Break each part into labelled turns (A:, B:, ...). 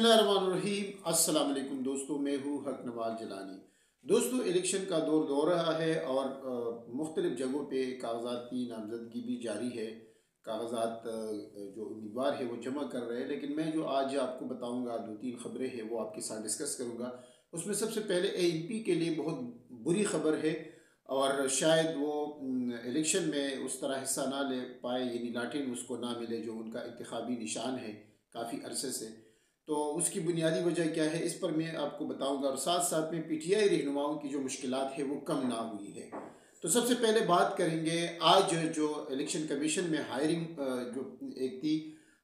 A: बिस्मिल्लाहिर्रहमानिर्रहीम। अस्सलाम वालेकुम दोस्तों, मैं हूँ हक नवाज जलानी। दोस्तों, इलेक्शन का दौर हो रहा है और मुख्तलिफ जगहों पे कागजात की नामजदगी भी जारी है। कागजात जो उम्मीदवार है वो जमा कर रहे हैं, लेकिन मैं जो आज आपको बताऊंगा दो तीन खबरें हैं वो आपके साथ डिस्कस करूंगा। उसमें सबसे पहले एएनपी के लिए बहुत बुरी खबर है और शायद वो इलेक्शन में उस तरह हिस्सा ना ले पाए, यानी लाठीन उसको ना मिले जो उनका इंतखाबी निशान है काफ़ी अरसे से। तो उसकी बुनियादी वजह क्या है इस पर मैं आपको बताऊंगा, और साथ साथ में पीटीआई रहनुमाओं की जो मुश्किलात है वो कम ना हुई है। तो सबसे पहले बात करेंगे आज जो इलेक्शन कमीशन में हायरिंग जो एक थी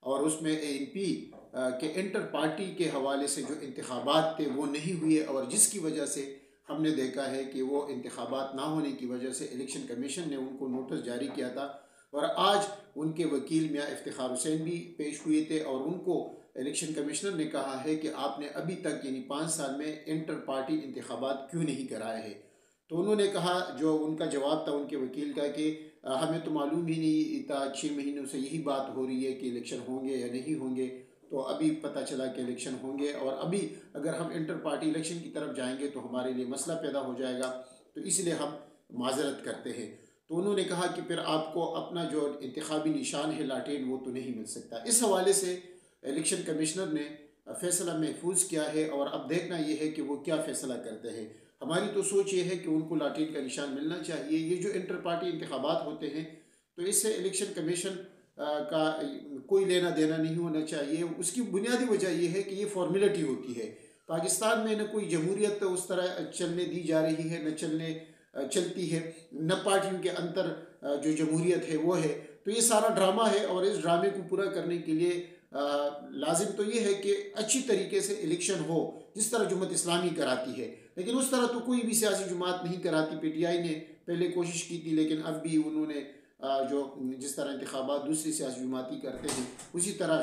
A: और उसमें एएनपी के इंटर पार्टी के हवाले से जो इंतखाबात थे वो नहीं हुए, और जिसकी वजह से हमने देखा है कि वो इंतखाबात ना होने की वजह से इलेक्शन कमीशन ने उनको नोटिस जारी किया था। और आज उनके वकील मियां इफ्तिखार हुसैन भी पेश हुए थे और उनको इलेक्शन कमिश्नर ने कहा है कि आपने अभी तक यानी 5 साल में इंटर पार्टी इंतखाबात क्यों नहीं कराए हैं। तो उन्होंने कहा, जो उनका जवाब था उनके वकील का, कि हमें तो मालूम ही नहीं था, 6 महीनों से यही बात हो रही है कि इलेक्शन होंगे या नहीं होंगे, तो अभी पता चला कि इलेक्शन होंगे और अभी अगर हम इंटर पार्टी इलेक्शन की तरफ जाएंगे तो हमारे लिए मसला पैदा हो जाएगा, तो इसलिए हम माजरत करते हैं। तो उन्होंने कहा कि फिर आपको अपना जो इंतखाबी निशान है लाटेन वो तो नहीं मिल सकता। इस हवाले से इलेक्शन कमिश्नर ने फैसला महफूज किया है और अब देखना यह है कि वो क्या फ़ैसला करते हैं। हमारी तो सोच ये है कि उनको लाठीन का निशान मिलना चाहिए। ये जो इंटर पार्टी इंतखाबात होते हैं तो इससे इलेक्शन कमीशन का कोई लेना देना नहीं होना चाहिए। उसकी बुनियादी वजह यह है कि ये फॉर्मेलिटी होती है। पाकिस्तान में न कोई जमहूरियत उस तरह चलने दी जा रही है, न चलती है, न पार्टियों के अंदर जो जमहूरियत है वो है। तो ये सारा ड्रामा है और इस ड्रामे को पूरा करने के लिए लाजिम तो ये है कि अच्छी तरीके से इलेक्शन हो, जिस तरह जुम्मत इस्लामी कराती है। लेकिन उस तरह तो कोई भी सियासी जमात नहीं कराती। पीटीआई ने पहले कोशिश की थी, लेकिन अब भी उन्होंने जो जिस तरह इंतखाबात दूसरी सियासी जमाती करते हैं उसी तरह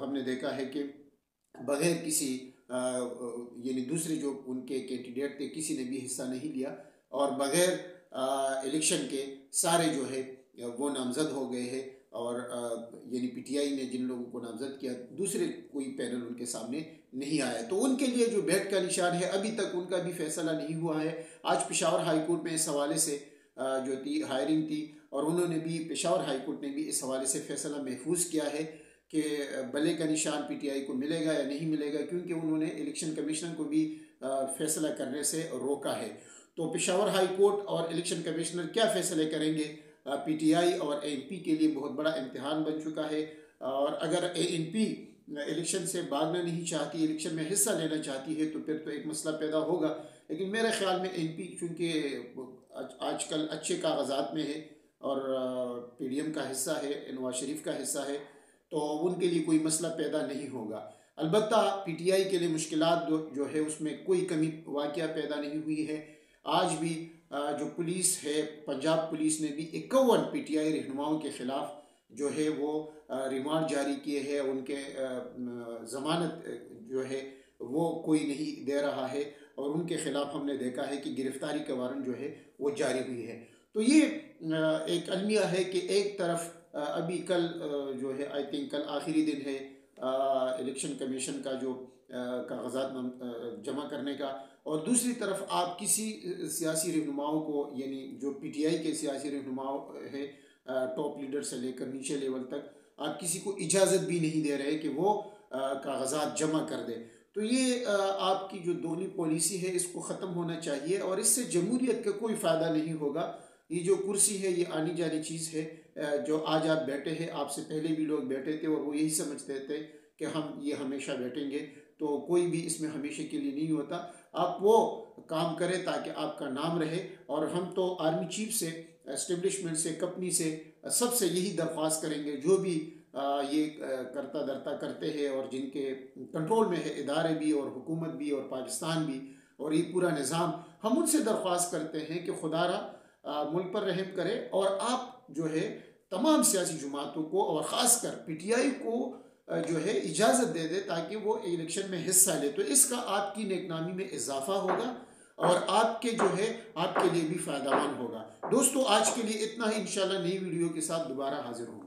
A: हमने देखा है कि बग़ैर किसी यानी दूसरे जो उनके कैंडिडेट थे किसी ने भी हिस्सा नहीं लिया और बग़ैर इलेक्शन के सारे जो है वो नामज़द हो गए हैं। और यानी पीटीआई ने जिन लोगों को नामज़द किया दूसरे कोई पैनल उनके सामने नहीं आया, तो उनके लिए जो बैट का निशान है अभी तक उनका भी फैसला नहीं हुआ है। आज पेशावर हाई कोर्ट में इस हवाले से जो थी हायरिंग थी और उन्होंने भी, पेशावर हाई कोर्ट ने भी इस हवाले से फैसला महफूज किया है कि बल्ले का निशान पीटीआई को मिलेगा या नहीं मिलेगा, क्योंकि उन्होंने इलेक्शन कमीशन को भी फैसला करने से रोका है। तो पेशावर हाई कोर्ट और इलेक्शन कमिश्नर क्या फैसले करेंगे, पीटीआई और एएनपी के लिए बहुत बड़ा इम्तिहान बन चुका है। और अगर एएनपी इलेक्शन से भागना नहीं चाहती, इलेक्शन में हिस्सा लेना चाहती है, तो फिर तो एक मसला पैदा होगा। लेकिन मेरे ख्याल में एएनपी चूँकि आजकल अच्छे कागजात में है और पीडीएम का हिस्सा है, नवाज शरीफ का हिस्सा है, तो उनके लिए कोई मसला पैदा नहीं होगा। अलबत्ता पीटीआई के लिए मुश्किलात जो है उसमें कोई कमी वाक़या पैदा नहीं हुई है। आज भी जो पुलिस है, पंजाब पुलिस ने भी 51 पीटीआई रहनुमाओं के ख़िलाफ़ जो है वो रिमांड जारी किए हैं। उनके ज़मानत जो है वो कोई नहीं दे रहा है और उनके ख़िलाफ़ हमने देखा है कि गिरफ़्तारी का वारंट जो है वो जारी हुई है। तो ये एक अलमिया है कि एक तरफ अभी कल जो है आई थिंक कल आखिरी दिन है इलेक्शन कमीशन का जो कागजात जमा करने का, और दूसरी तरफ आप किसी सियासी रहनुमाओं को, यानी जो पीटीआई के सियासी रहनुमाओं है टॉप लीडर से लेकर नीचे लेवल तक, आप किसी को इजाज़त भी नहीं दे रहे कि वो कागजात जमा कर दे। तो ये आपकी जो दोनों पॉलिसी है इसको ख़त्म होना चाहिए और इससे जमहूरियत का कोई फ़ायदा नहीं होगा। ये जो कुर्सी है ये आनी जानी चीज़ है। जो आज आप बैठे हैं, आपसे पहले भी लोग बैठे थे और वो यही समझते थे कि हम ये हमेशा बैठेंगे, तो कोई भी इसमें हमेशा के लिए नहीं होता। आप वो काम करें ताकि आपका नाम रहे। और हम तो आर्मी चीफ से, एस्टेब्लिशमेंट से, कंपनी से, सबसे यही दरख्वास्त करेंगे जो भी ये करता धरता करते हैं और जिनके कंट्रोल में है इदारे भी और हुकूमत भी और पाकिस्तान भी और ये पूरा निज़ाम, हम उनसे दरख्वास्त करते हैं कि खुदारा मुल्क पर रहम करे और आप जो है तमाम सियासी जमातों को और ख़ास कर पीटीआई को जो है इजाज़त दे दे ताकि वो इलेक्शन में हिस्सा ले। तो इसका आपकी नेकनामी में इजाफा होगा और आपके जो है आपके लिए भी फ़ायदेमंद होगा। दोस्तों, आज के लिए इतना ही। इंशाल्लाह नई वीडियो के साथ दोबारा हाजिर होंगे।